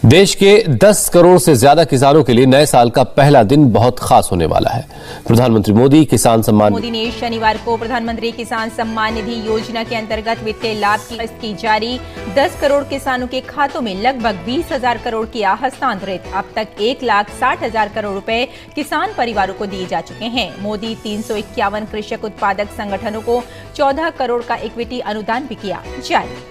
देश के 10 करोड़ से ज्यादा किसानों के लिए नए साल का पहला दिन बहुत खास होने वाला है। प्रधानमंत्री मोदी किसान सम्मान मोदी ने शनिवार को प्रधानमंत्री किसान सम्मान निधि योजना के अंतर्गत वित्तीय लाभ की किस्त की जारी। 10 करोड़ किसानों के खातों में लगभग 20,000 करोड़ किया हस्तांतरित। अब तक 1,60,000 करोड़ रुपए किसान परिवारों को दिए जा चुके हैं। मोदी 351 कृषक उत्पादक संगठनों को 14 करोड़ का इक्विटी अनुदान भी किया जारी।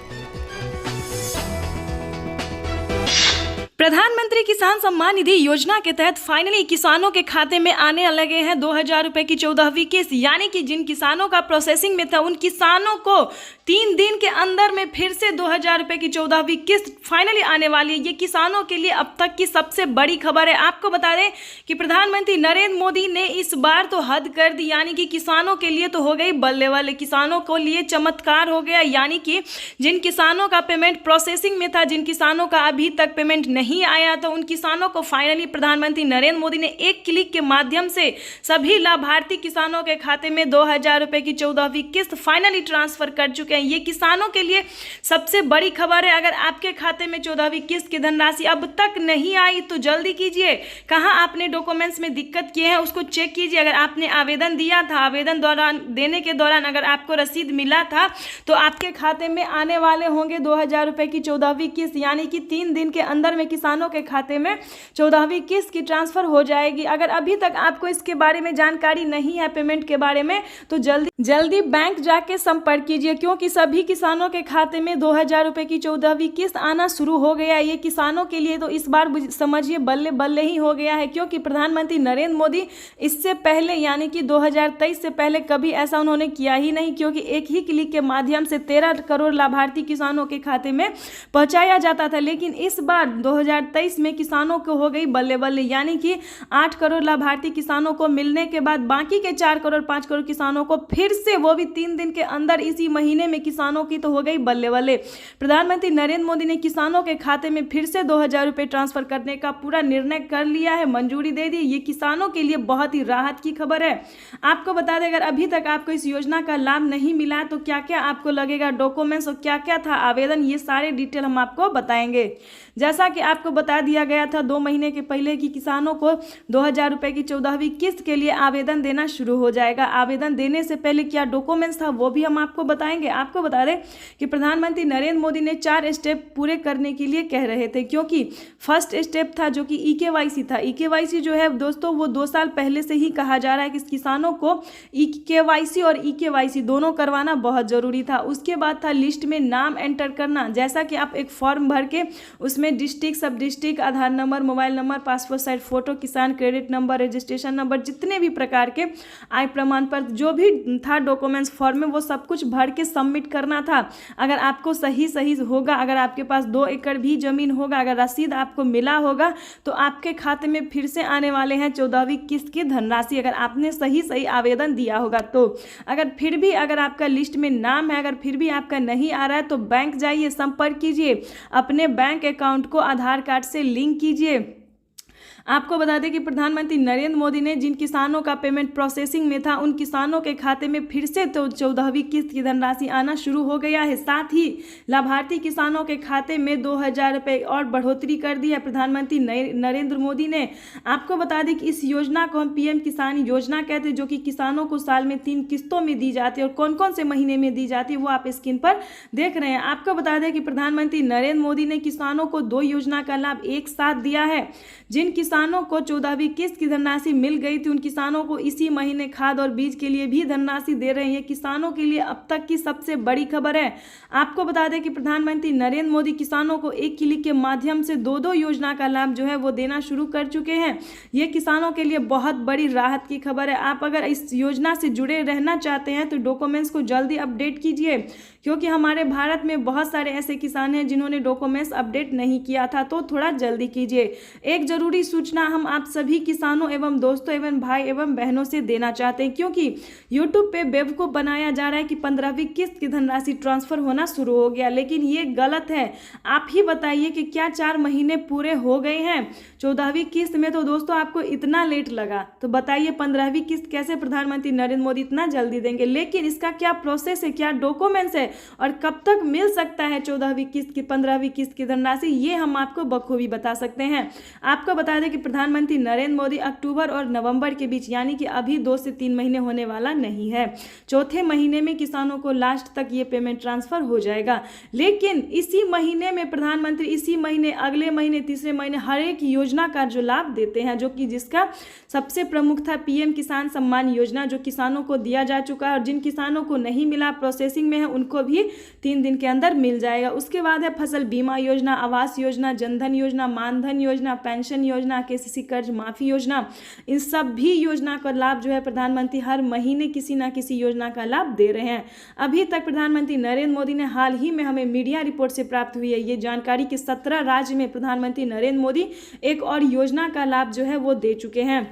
प्रधानमंत्री किसान सम्मान निधि योजना के तहत फाइनली किसानों के खाते में आने लगे हैं 2,000 रुपए की 14वीं किस्त, यानी कि जिन किसानों का प्रोसेसिंग में था उन किसानों को 3 दिन के अंदर में फिर से 2,000 रुपए की 14वीं किस्त फाइनली आने वाली है। ये किसानों के लिए अब तक की सबसे बड़ी खबर है। आपको बता दें कि प्रधानमंत्री नरेंद्र मोदी ने इस बार तो हद कर दी, यानी कि किसानों के लिए तो हो गई बल्ले वाले, किसानों को लिए चमत्कार हो गया। यानी कि जिन किसानों का पेमेंट प्रोसेसिंग में था, जिन किसानों का अभी तक पेमेंट नहीं आया, तो उन किसानों को फाइनली प्रधानमंत्री नरेंद्र मोदी ने एक क्लिक के माध्यम से सभी लाभार्थी किसानों के खाते में 2,000 रुपए की 14वीं किस्त फाइनली ट्रांसफर कर चुके हैं। ये किसानों के लिए सबसे बड़ी खबर है। अगर आपके खाते में 14वीं किस्त की धनराशि अब तक नहीं आई तो जल्दी कीजिए। कहाँ आपने डॉक्यूमेंट्स में दिक्कत किए हैं उसको चेक कीजिए। अगर आपने आवेदन दिया था, आवेदन देने के दौरान अगर आपको रसीद मिला था तो आपके खाते में आने वाले होंगे 2,000 रुपए की 14वीं किस्त, यानी कि 3 दिन के अंदर में किसानों के खाते में 14वीं किस्त की ट्रांसफर हो जाएगी। अगर अभी तक आपको इसके बारे में जानकारी नहीं है, पेमेंट के बारे में, तो जल्दी बैंक जाके संपर्क कीजिए, क्योंकि सभी किसानों के खाते में 2,000 रुपए की 14वीं किस्त आना शुरू हो गया है। ये किसानों के लिए तो इस बार समझिए बल्ले बल्ले ही हो गया है, क्योंकि प्रधानमंत्री नरेंद्र मोदी इससे पहले यानी कि 2023 से पहले कभी ऐसा उन्होंने किया ही नहीं, क्योंकि एक ही क्लिक के माध्यम से 13 करोड़ लाभार्थी किसानों के खाते में पहुंचाया जाता था। लेकिन इस बार 2023 में किसानों को हो गई बल्ले बल्ले, यानी कि 8 करोड़ लाभार्थी किसानों को मिलने के बाद बाकी के 4 करोड़ 5 करोड़ किसानों को फिर से, वो भी 3 दिन के अंदर, इसी महीने में किसानों की तो हो गई बल्ले बल्ले। प्रधानमंत्री नरेंद्र मोदी ने किसानों के खाते में फिर से 2,000 रुपए ट्रांसफर करने का पूरा निर्णय कर लिया है, मंजूरी दे दी। ये किसानों के लिए बहुत ही राहत की खबर है। आपको बता दें, अगर अभी तक आपको इस योजना का लाभ नहीं मिला है तो क्या क्या आपको लगेगा, डॉक्यूमेंट्स और क्या क्या था आवेदन, ये सारे डिटेल हम आपको बताएंगे। जैसा कि आपको बता दिया गया था 2 महीने के पहले कि किसानों को 2,000 रुपए की 14वीं किस्त के लिए आवेदन देना शुरू हो जाएगा। आवेदन देने से पहले क्या डॉक्यूमेंट्स था वो भी हम आपको बताएंगे। आपको बता दें कि प्रधानमंत्री नरेंद्र मोदी ने 4 स्टेप पूरे करने के लिए कह रहे थे, क्योंकि फर्स्ट स्टेप था जो कि EKYC था। EKYC जो है दोस्तों, वो 2 साल पहले से ही कहा जा रहा है कि किसानों को EKYC और EKYC दोनों करवाना बहुत जरूरी था। उसके बाद था लिस्ट में नाम एंटर करना, जैसा कि आप एक फॉर्म भर के उसमें district, sub district, Aadhaar number, mobile number, passport size photo, किसान क्रेडिट नंबर, रजिस्ट्रेशन नंबर, जितने भी प्रकार के आय प्रमाण पत्र जो भी था डॉक्यूमेंट्स फॉर्म में, वो सब कुछ भर के सबमिट करना था। अगर आपको सही होगा, अगर आपके पास 2 एकड़ भी जमीन होगा, अगर रसीद आपको मिला होगा, तो आपके खाते में फिर से आने वाले हैं 14वीं किस्त की धनराशि, अगर आपने सही आवेदन दिया होगा तो। अगर फिर भी अगर आपका लिस्ट में नाम है, अगर फिर भी आपका नहीं आ रहा है, तो बैंक जाइए, संपर्क कीजिए, अपने बैंक अकाउंट को आधार कार्ड से लिंक कीजिए। आपको बता दें कि प्रधानमंत्री नरेंद्र मोदी ने जिन किसानों का पेमेंट प्रोसेसिंग में था उन किसानों के खाते में फिर से तो 14वीं किस्त की धनराशि आना शुरू हो गया है। साथ ही लाभार्थी किसानों के खाते में 2,000 रुपये और बढ़ोतरी कर दी है प्रधानमंत्री नरेंद्र मोदी ने। आपको बता दें कि इस योजना को हम PM किसान योजना कहते हैं, जो कि किसानों को साल में 3 किस्तों में दी जाती है, और कौन कौन से महीने में दी जाती है वो आप स्क्रीन पर देख रहे हैं। आपको बता दें कि प्रधानमंत्री नरेंद्र मोदी ने किसानों को 2 योजना का लाभ एक साथ दिया है। जिन किसानों को 14वीं किस्त की धनराशि मिल गई थी उन किसानों को इसी महीने खाद और बीज के लिए भी धनराशि दे रहे हैं। किसानों के लिए अब तक की सबसे बड़ी खबर है। आपको बता दें कि प्रधानमंत्री नरेंद्र मोदी किसानों को एक क्लिक के माध्यम से 2 योजना का लाभ जो है वो देना शुरू कर चुके हैं। ये किसानों के लिए बहुत बड़ी राहत की खबर है। आप अगर इस योजना से जुड़े रहना चाहते हैं तो डॉक्यूमेंट्स को जल्दी अपडेट कीजिए, क्योंकि हमारे भारत में बहुत सारे ऐसे किसान हैं जिन्होंने डॉक्यूमेंट्स अपडेट नहीं किया था, तो थोड़ा जल्दी कीजिए। एक जरूरी सूचना सूचना हम आप सभी किसानों एवं दोस्तों एवं भाई एवं बहनों से देना चाहते हैं, क्योंकि यूट्यूब पे बेवकूफ़ बनाया जा रहा है कि 15वीं किस्त की धनराशि ट्रांसफर होना शुरू हो गया, लेकिन ये गलत है। आप ही बताइए कि क्या 4 महीने पूरे हो गए हैं? 14वीं किस्त में तो दोस्तों आपको इतना लेट लगा, तो बताइए 15वीं किस्त कैसे प्रधानमंत्री नरेंद्र मोदी इतना जल्दी देंगे? लेकिन इसका क्या प्रोसेस है, क्या डॉक्यूमेंट्स है और कब तक मिल सकता है 14वीं किस्त की 15वीं किस्त की धनराशि, ये हम आपको बखूबी बता सकते हैं। आपको बता दें कि प्रधानमंत्री नरेंद्र मोदी अक्टूबर और नवंबर के बीच, यानी कि अभी 2 से 3 महीने होने वाला नहीं है, चौथे महीने में किसानों को लास्ट तक ये पेमेंट ट्रांसफर हो जाएगा। लेकिन इसी महीने में प्रधानमंत्री इसी महीने, अगले महीने, तीसरे महीने हर एक योजना का जो लाभ देते हैं, जो कि जिसका सबसे प्रमुख था पीएम किसान सम्मान योजना, जो किसानों को दिया जा चुका है, और जिन किसानों को नहीं मिला, प्रोसेसिंग में है, उनको भी 3 दिन के अंदर मिल जाएगा। उसके बाद है फसल बीमा योजना, आवास योजना, जनधन योजना, मानधन योजना, पेंशन योजना, केसीसी कर्ज माफी योजना। इन सभी योजना का लाभ जो है प्रधानमंत्री हर महीने किसी ना किसी योजना का लाभ दे रहे हैं। अभी तक प्रधानमंत्री नरेंद्र मोदी ने, हाल ही में हमें मीडिया रिपोर्ट से प्राप्त हुई है ये जानकारी कि 17 राज्य में प्रधानमंत्री नरेंद्र मोदी एक और योजना का लाभ जो है वो दे चुके हैं।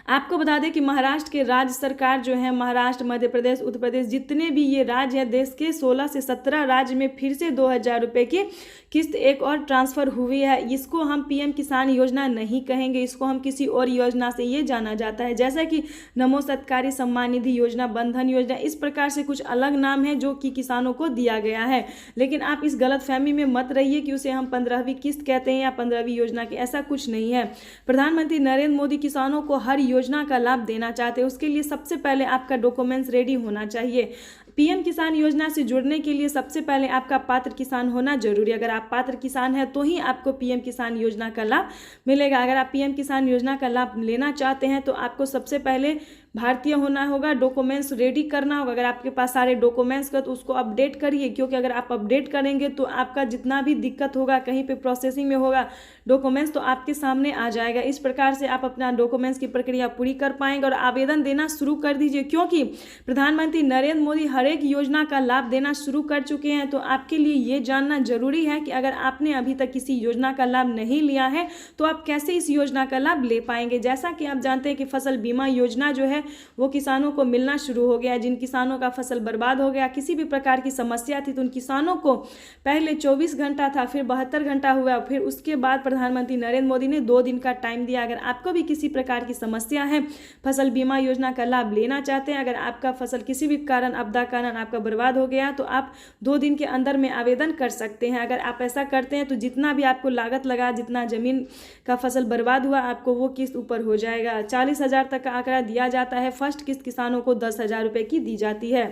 आपको बता दें कि महाराष्ट्र के राज्य सरकार जो है, महाराष्ट्र, मध्य प्रदेश, उत्तर प्रदेश, जितने भी ये राज्य हैं देश के 16 से 17 राज्य में फिर से 2000 रुपये की किस्त एक और ट्रांसफ़र हुई है। इसको हम पीएम किसान योजना नहीं कहेंगे, इसको हम किसी और योजना से ये जाना जाता है, जैसा कि नमो सरकारी सम्मान निधि योजना, बंधन योजना, इस प्रकार से कुछ अलग नाम है जो कि किसानों को दिया गया है। लेकिन आप इस गलतफहमी में मत रहिए कि उसे हम 15वीं किस्त कहते हैं या 15वीं योजना की, ऐसा कुछ नहीं है। प्रधानमंत्री नरेंद्र मोदी किसानों को हर योजना का लाभ देना चाहते हैं, उसके लिए सबसे पहले आपका डॉक्यूमेंट्स रेडी होना चाहिए। पीएम किसान योजना से जुड़ने के लिए सबसे पहले आपका पात्र किसान होना जरूरी है। अगर आप पात्र किसान हैं तो ही आपको पीएम किसान योजना का लाभ मिलेगा। अगर आप पीएम किसान योजना का लाभ लेना चाहते हैं तो आपको सबसे पहले भारतीय होना होगा, डॉक्यूमेंट्स रेडी करना होगा। अगर आपके पास सारे डॉक्यूमेंट्स का तो उसको अपडेट करिए, क्योंकि अगर आप अपडेट करेंगे तो आपका जितना भी दिक्कत होगा, कहीं पे प्रोसेसिंग में होगा डॉक्यूमेंट्स, तो आपके सामने आ जाएगा। इस प्रकार से आप अपना डॉक्यूमेंट्स की प्रक्रिया पूरी कर पाएंगे और आवेदन देना शुरू कर दीजिए, क्योंकि प्रधानमंत्री नरेंद्र मोदी हर एक योजना का लाभ देना शुरू कर चुके हैं। तो आपके लिए ये जानना जरूरी है कि अगर आपने अभी तक किसी योजना का लाभ नहीं लिया है तो आप कैसे इस योजना का लाभ ले पाएंगे। जैसा कि आप जानते हैं कि फसल बीमा योजना जो है वो किसानों को मिलना शुरू हो गया है। जिन किसानों का फसल बर्बाद हो गया, किसी भी प्रकार की समस्या थी, तो उन किसानों को पहले 24 घंटा था, फिर 72 घंटा हुआ, फिर उसके बाद प्रधानमंत्री नरेंद्र मोदी ने 2 दिन का टाइम दिया। अगर आपको भी किसी प्रकार की समस्या है, फसल बीमा योजना का लाभ लेना चाहते हैं, अगर आपका फसल किसी भी कारण, आपदा कारण आपका बर्बाद हो गया, तो आप 2 दिन के अंदर में आवेदन कर सकते हैं। अगर आप ऐसा करते हैं तो जितना भी आपको लागत लगा, जितना जमीन का फसल बर्बाद हुआ, आपको वो किस्त ऊपर हो जाएगा। 40,000 तक का आंकड़ा दिया जाता है। फर्स्ट किस्त किसानों को 10,000 रुपए की दी जाती है।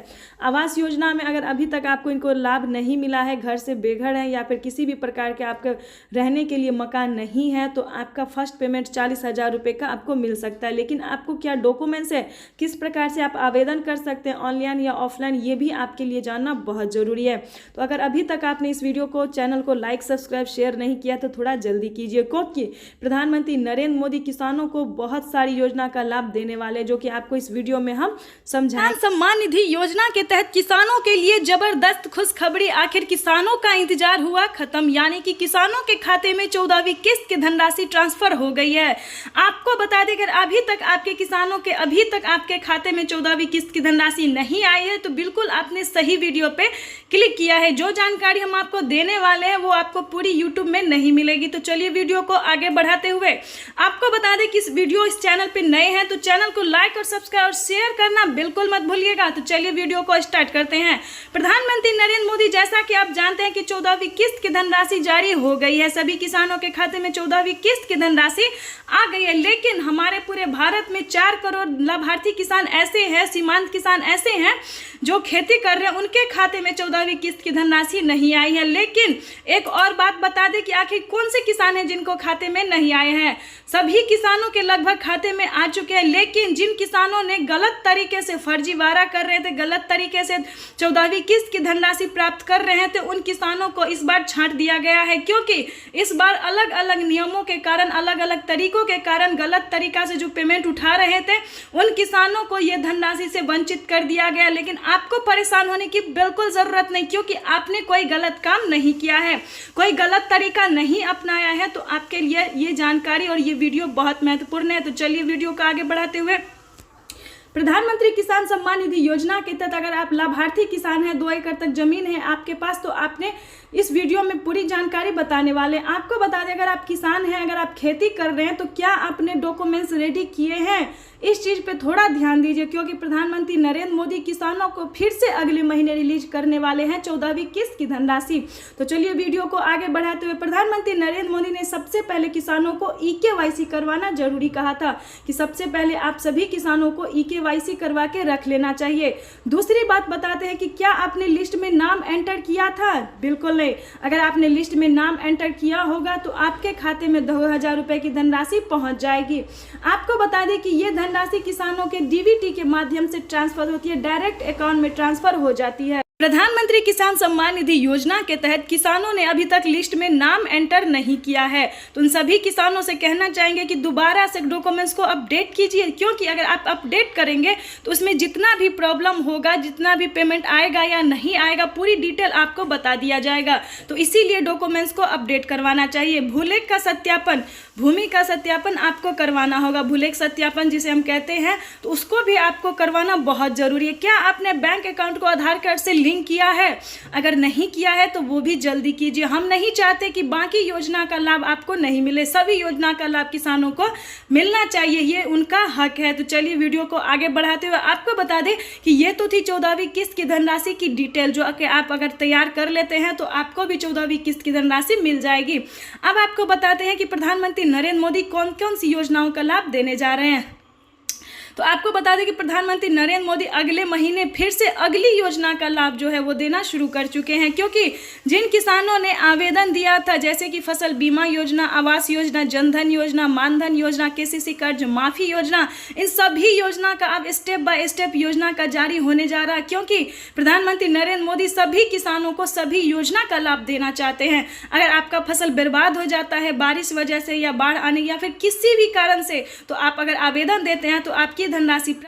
आवास योजना में अगर अभी तक आपको इनको लाभ नहीं मिला है, घर से बेघर है या फिर किसी भी प्रकार के आपके रहने के लिए मकान नहीं है, तो आपका फर्स्ट पेमेंट 40,000 रुपए का आपको मिल सकता है। लेकिन आपको क्या डॉक्यूमेंट्स है, किस प्रकार से आप आवेदन कर सकते हैं, ऑनलाइन या ऑफलाइन, ये भी आपके लिए जानना बहुत जरूरी है। तो अगर अभी तक आपने इस वीडियो को, चैनल को लाइक, सब्सक्राइब, शेयर नहीं किया तो थोड़ा जल्दी कीजिए, क्योंकि प्रधानमंत्री नरेंद्र मोदी किसानों को बहुत सारी योजना का लाभ देने वाले, जो कि आपको इस वीडियो में हम समझाएं। सम्मान निधि योजना के तहत किसानों के लिए जबरदस्त खुशखबरी, आखिर किसानों का इंतजार हुआ खत्म, यानी कि किसानों के खाते में 14वीं किस्त की धनराशि ट्रांसफर हो गई है। आपको बता दें अगर अभी तक आपके किसानों के अभी तक आपके खाते में 14वीं किस्त की धनराशि नहीं आई है तो बिल्कुल आपने सही वीडियो पे क्लिक किया है। जो जानकारी हम आपको देने वाले हैं वो आपको पूरी यूट्यूब में नहीं मिलेगी। तो चलिए वीडियो को आगे बढ़ाते हुए आपको बता दें कि इस चैनल पे नए हैं तो चैनल को लाइक और सब्सक्राइब और शेयर करना बिल्कुल मत भूलिएगा। तो चलिए वीडियो को स्टार्ट करते हैं। प्रधानमंत्री नरेंद्र मोदी, जैसा कि आप जानते हैं कि 14वीं किस्त की धनराशि जारी हो गई है, सभी किसानों के खाते में 14वीं किस्त की धनराशि आ गई है। लेकिन हमारे पूरे भारत में 4 करोड़ लाभार्थी किसान ऐसे हैं, सीमांत किसान ऐसे हैं जो खेती कर रहे हैं, उनके खाते में 14वीं किस्त की धनराशि नहीं आई है। लेकिन एक और बात बता दें कि आखिर कौन से किसान हैं जिनको खाते में नहीं आए हैं। सभी किसानों के लगभग खाते में आ चुके हैं, लेकिन जिन किसानों ने गलत तरीके से फर्जीवाड़ा कर रहे थे, गलत तरीके से 14वीं किस्त की धनराशि प्राप्त कर रहे थे, उन किसानों को इस बार छांट दिया गया है। क्योंकि इस बार अलग अलग नियमों के कारण, अलग अलग तरीकों के कारण गलत तरीका से जो पेमेंट उठा रहे थे उन किसानों को यह धनराशि से वंचित कर दिया गया। लेकिन आपको परेशान होने की बिल्कुल जरूरत नहीं, क्योंकि आपने कोई गलत काम नहीं किया है, कोई गलत तरीका नहीं अपनाया है। तो आपके लिए ये जानकारी और ये वीडियो बहुत महत्वपूर्ण है। तो चलिए वीडियो को आगे बढ़ाते हुए, प्रधानमंत्री किसान सम्मान निधि योजना के तहत अगर आप लाभार्थी किसान हैं, 2 एकड़ तक जमीन है आपके पास, तो आपने इस वीडियो में पूरी जानकारी बताने वाले। आपको बता दें, अगर आप किसान हैं, अगर आप खेती कर रहे हैं, तो क्या आपने डॉक्यूमेंट्स रेडी किए हैं, इस चीज़ पे थोड़ा ध्यान दीजिए। क्योंकि प्रधानमंत्री नरेंद्र मोदी किसानों को फिर से अगले महीने रिलीज करने वाले हैं 14वीं किस्त की धनराशि। तो चलिए वीडियो को आगे बढ़ाते हुए, प्रधानमंत्री नरेंद्र मोदी ने सबसे पहले किसानों को EKYC करवाना जरूरी कहा था कि सबसे पहले आप सभी किसानों को EKYC करवा के रख लेना चाहिए। दूसरी बात बताते हैं कि क्या आपने लिस्ट में नाम एंटर किया था? बिल्कुल नहीं। अगर आपने लिस्ट में नाम एंटर किया होगा तो आपके खाते में 2000 रुपए की धनराशि पहुंच जाएगी। आपको बता दें कि ये धनराशि किसानों के DBT के माध्यम से ट्रांसफर होती है, डायरेक्ट अकाउंट में ट्रांसफर हो जाती है। प्रधानमंत्री किसान सम्मान निधि योजना के तहत किसानों ने अभी तक लिस्ट में नाम एंटर नहीं किया है, तो उन सभी किसानों से कहना चाहेंगे कि दोबारा से डॉक्यूमेंट्स को अपडेट कीजिए। क्योंकि अगर आप अपडेट करेंगे तो उसमें जितना भी प्रॉब्लम होगा, जितना भी पेमेंट आएगा या नहीं आएगा, पूरी डिटेल आपको बता दिया जाएगा। तो इसीलिए डॉक्यूमेंट्स को अपडेट करवाना चाहिए। भूलेख का सत्यापन, भूमि का सत्यापन आपको करवाना होगा। भूलेख सत्यापन जिसे हम कहते हैं, तो उसको भी आपको करवाना बहुत जरूरी है। क्या आपने बैंक अकाउंट को आधार कार्ड से लिंक किया है? अगर नहीं किया है तो वो भी जल्दी कीजिए। हम नहीं चाहते कि बाकी योजना का लाभ आपको नहीं मिले, सभी योजना का लाभ किसानों को मिलना चाहिए, ये उनका हक है। तो चलिए वीडियो को आगे बढ़ाते हुए आपको बता दें कि ये तो थी 14वीं किस्त की धनराशि की डिटेल, जो कि आप अगर तैयार कर लेते हैं तो आपको भी 14वीं किस्त की धनराशि मिल जाएगी। अब आपको बताते हैं कि प्रधानमंत्री नरेंद्र मोदी कौन कौन सी योजनाओं का लाभ देने जा रहे हैं। तो आपको बता दें कि प्रधानमंत्री नरेंद्र मोदी अगले महीने फिर से अगली योजना का लाभ जो है वो देना शुरू कर चुके हैं। क्योंकि जिन किसानों ने आवेदन दिया था, जैसे कि फसल बीमा योजना, आवास योजना, जनधन योजना, मानधन योजना, KCC कर्ज माफी योजना, इन सभी योजना का अब स्टेप बाय स्टेप योजना का जारी होने जा रहा है। क्योंकि प्रधानमंत्री नरेंद्र मोदी सभी किसानों को सभी योजना का लाभ देना चाहते हैं। अगर आपका फसल बर्बाद हो जाता है बारिश वजह से या बाढ़ आने या फिर किसी भी कारण से, तो आप अगर आवेदन देते हैं तो आपकी धनराशि